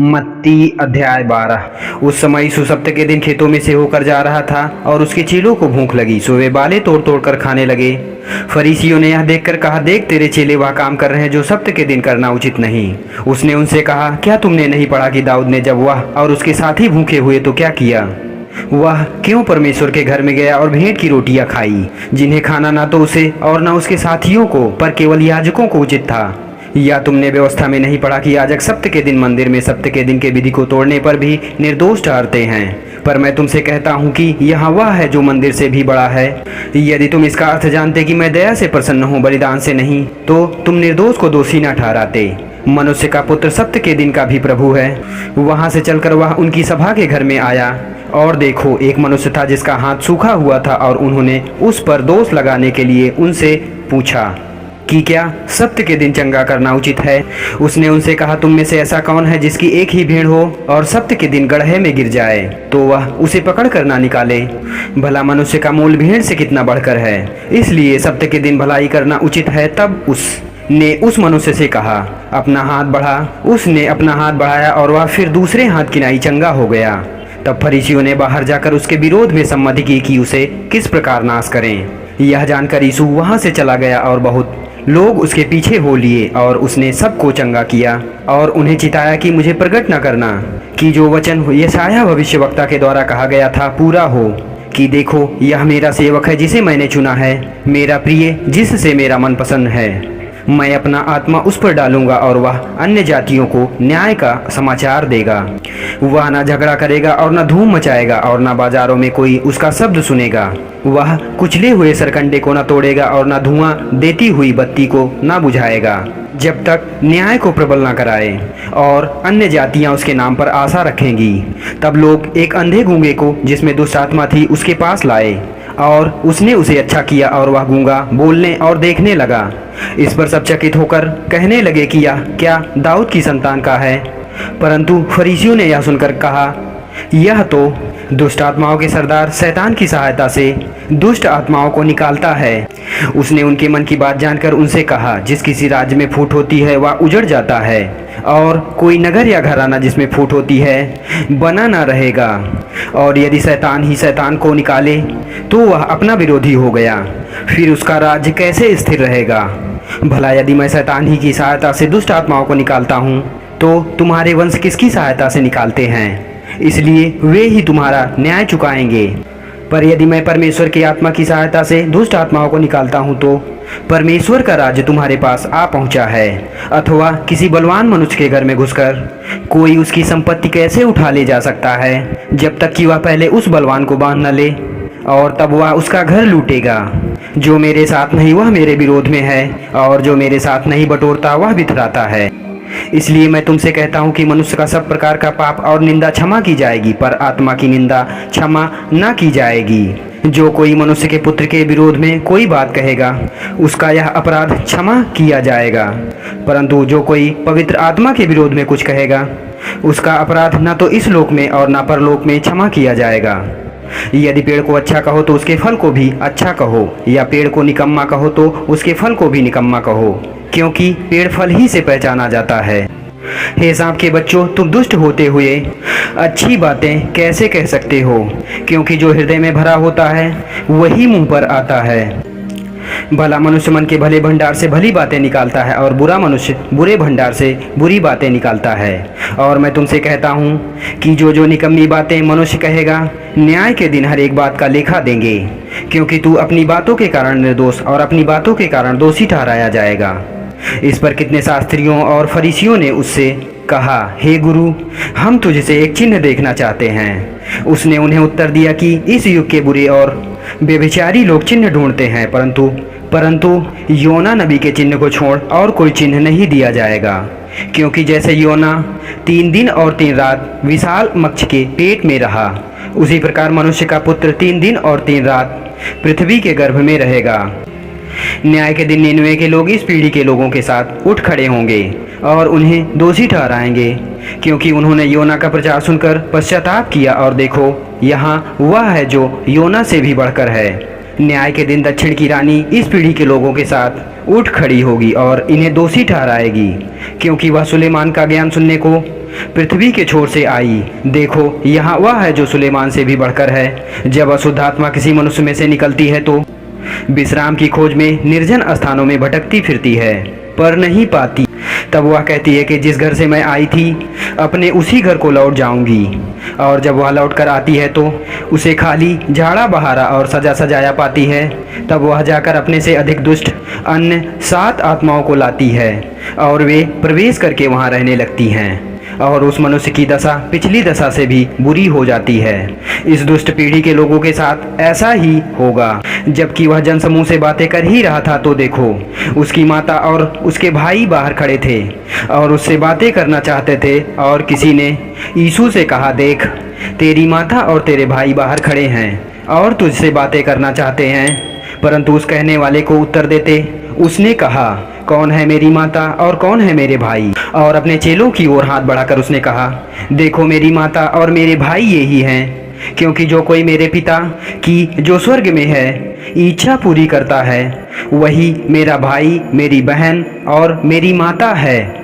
मत्ती अध्याय 12। उस समय यीशु सप्ताह के दिन खेतों में से होकर जा रहा था और उसके चेलों को भूख लगी, सो वे बालें तोड़ तोड़ कर खाने लगे। फरीसियों ने यह देखकर कहा, देख तेरे चेले वह काम कर रहे हैं जो सप्ताह के दिन करना उचित नहीं। उसने उनसे कहा, क्या तुमने नहीं पढ़ा कि दाऊद ने जब वह और उसके साथी भूखे हुए तो क्या किया? वह क्यों परमेश्वर के घर में गया और भेंट की रोटियां खाई, जिन्हें खाना ना तो उसे और न उसके साथियों को पर केवल याजकों को उचित था। या तुमने व्यवस्था में नहीं पढ़ा कि याजक सप्ताह के दिन मंदिर में सप्ताह के दिन के विधि को तोड़ने पर भी निर्दोष ठहरते हैं? पर मैं तुमसे कहता हूँ कि यहाँ वह है जो मंदिर से भी बड़ा है। यदि तुम इसका अर्थ जानते कि मैं दया से प्रसन्न हूँ बलिदान से नहीं, तो तुम निर्दोष को दोषी न ठहराते। मनुष्य का पुत्र सप्ताह के दिन का भी प्रभु है। वहाँ से चलकर वह उनकी सभा के घर में आया, और देखो एक मनुष्य था जिसका हाथ सूखा हुआ था, और उन्होंने उस पर दोष लगाने के लिए उनसे पूछा कि क्या सप्ताह के दिन चंगा करना उचित है? उसने उनसे कहा, तुम में से ऐसा कौन है जिसकी एक ही भेड़ हो और सप्ताह के दिन गड्ढे में गिर जाए तो वह उसे पकड़ कर ना निकाले? भला मनुष्य का मूल भेड़ से कितना बढ़कर है। इसलिए सप्ताह के दिन भलाई करना उचित है। तब उसने उस मनुष्य से कहा, अपना हाथ बढ़ा। उसने अपना हाथ बढ़ाया और वह फिर दूसरे हाथ किनाई चंगा हो गया। तब फरीसियों ने बाहर जाकर उसके विरोध में सम्मति की कि उसे किस प्रकार नाश करें। यह जानकर यीशु वहाँ से चला गया और बहुत लोग उसके पीछे हो लिए, और उसने सबको चंगा किया और उन्हें चिताया कि मुझे प्रकट न करना कि जो वचन यशायाह भविष्यवक्ता के द्वारा कहा गया था पूरा हो, कि देखो यह मेरा सेवक है जिसे मैंने चुना है, मेरा प्रिय जिससे मेरा मन पसंद है। मैं अपना आत्मा उस पर डालूंगा और वह अन्य जातियों को न्याय का समाचार देगा। वह न झगड़ा करेगा और न धूम मचाएगा और न बाजारों में कोई उसका शब्द सुनेगा। वह कुचले हुए सरकंडे को न तोड़ेगा और न धुआं देती हुई बत्ती को न बुझाएगा, जब तक न्याय को प्रबल न कराए। और अन्य जातियां उसके नाम पर आशा रखेंगी। तब लोग एक अंधे गूंगे को जिसमें दुष्ट आत्मा थी उसके पास लाए, और उसने उसे अच्छा किया, और वह गूंगा बोलने और देखने लगा। इस पर सब चकित होकर कहने लगे कि यह क्या दाऊद की संतान का है? परंतु फरीसियों ने यह सुनकर कहा, यह तो दुष्ट आत्माओं के सरदार शैतान की सहायता से दुष्ट आत्माओं को निकालता है। उसने उनके मन की बात जानकर उनसे कहा, जिस किसी राज्य में फूट होती है वह उजड़ जाता है, और कोई नगर या घराना जिसमें फूट होती है बना न रहेगा। और यदि शैतान ही शैतान को निकाले तो वह अपना विरोधी हो गया, फिर उसका राज्य कैसे स्थिर रहेगा? भला यदि मैं शैतान ही की सहायता से दुष्ट आत्माओं को निकालता हूँ, तो तुम्हारे वंश किसकी सहायता से निकालते हैं? इसलिए वे ही तुम्हारा न्याय चुकाएंगे। पर यदि मैं परमेश्वर की आत्मा की सहायता से दुष्ट आत्माओं को निकालता हूँ, तो परमेश्वर का राज्य तुम्हारे पास आ पहुँचा है। अथवा किसी बलवान मनुष्य के घर में घुसकर कोई उसकी संपत्ति कैसे उठा ले जा सकता है, जब तक कि वह पहले उस बलवान को बांध न ले, और तब वह उसका घर लूटेगा। जो मेरे साथ नहीं वह मेरे विरोध में है, और जो मेरे साथ नहीं बटोरता वह बिथराता है। इसलिए मैं तुमसे कहता हूँ कि मनुष्य का सब प्रकार का पाप और निंदा क्षमा की जाएगी, पर आत्मा की निंदा क्षमा न की जाएगी। जो कोई मनुष्य के पुत्र के विरोध में कोई बात कहेगा, उसका यह अपराध क्षमा किया जाएगा। परंतु जो कोई पवित्र आत्मा के विरोध में कुछ कहेगा, उसका अपराध न तो इस लोक में और न परलोक में क्षमा किया जाएगा। यदि पेड़ को अच्छा कहो तो उसके फल को भी अच्छा कहो, या पेड़ को निकम्मा कहो तो उसके फल को भी निकम्मा कहो, क्योंकि पेड़ फल ही से पहचाना जाता है। हे सांप के बच्चों, तुम दुष्ट होते हुए अच्छी बातें कैसे कह सकते हो? क्योंकि जो हृदय में भरा होता है वही मुंह पर आता है। भला मनुष्य मन के भले भंडार से भली बातें निकालता है, और बुरा मनुष्य बुरे भंडार से बुरी बातें निकालता है। और मैं तुमसे कहता हूँ कि जो निकम्मी बातें मनुष्य कहेगा, न्याय के दिन हर एक बात का लेखा देंगे। क्योंकि तू अपनी बातों के कारण निर्दोष और अपनी बातों के कारण दोषी ठहराया जाएगा। इस पर कितने शास्त्रियों और फरीसियों ने उससे कहा, हे गुरु, हम तुझसे एक चिन्ह देखना चाहते हैं। उसने उन्हें उत्तर दिया कि इस युग के बुरे और व्यभिचारी लोग चिन्ह ढूंढते हैं, परंतु योना नबी के चिन्ह को छोड़ और कोई चिन्ह नहीं दिया जाएगा। क्योंकि जैसे योना 3 दिन और 3 रात विशाल मत्स्य के पेट में रहा, उसी प्रकार मनुष्य का पुत्र 3 दिन और 3 रात पृथ्वी के गर्भ में रहेगा। न्याय के दिन निनवे के लोग इस पीढ़ी के लोगों के साथ उठ खड़े होंगे और उन्हें दोषी ठहराएंगे, क्योंकि उन्होंने योना का प्रचार सुनकर पश्चाताप किया, और देखो यहाँ वह है जो योना से भी बढ़कर है। न्याय के दिन दक्षिण की रानी इस पीढ़ी के लोगों के साथ उठ खड़ी होगी और इन्हें दोषी ठहराएगी, क्योंकि वह सुलेमान का ज्ञान सुनने को पृथ्वी के छोर से आई। देखो, यहाँ वह है जो सुलेमान से भी बढ़कर है। जब अशुद्ध आत्मा किसी मनुष्य में से निकलती है तो विश्राम की खोज में निर्जन स्थानों में भटकती फिरती है, पर नहीं पाती। तब वह कहती है कि जिस घर से मैं आई थी अपने उसी घर को लौट जाऊंगी। और जब वह लौट कर आती है तो उसे खाली, झाड़ा बहारा और सजा सजाया पाती है। तब वह जाकर अपने से अधिक दुष्ट अन्य 7 आत्माओं को लाती है और वे प्रवेश करके वहाँ रहने लगती हैं, और उस मनुष्य की दशा पिछली दशा से भी बुरी हो जाती है। इस दुष्ट पीढ़ी के लोगों के साथ ऐसा ही होगा। जबकि वह जनसमूह से बातें कर ही रहा था तो देखो, उसकी माता और उसके भाई बाहर खड़े थे और उससे बातें करना चाहते थे। और किसी ने यीशु से कहा, देख, तेरी माता और तेरे भाई बाहर खड़े हैं और तुझसे बातें करना चाहते हैं। परंतु उस कहने वाले को उत्तर देते उसने कहा, कौन है मेरी माता और कौन है मेरे भाई? और अपने चेलों की ओर हाथ बढ़ाकर उसने कहा, देखो, मेरी माता और मेरे भाई यही हैं, क्योंकि जो कोई मेरे पिता की जो स्वर्ग में है इच्छा पूरी करता है, वही मेरा भाई, मेरी बहन और मेरी माता है।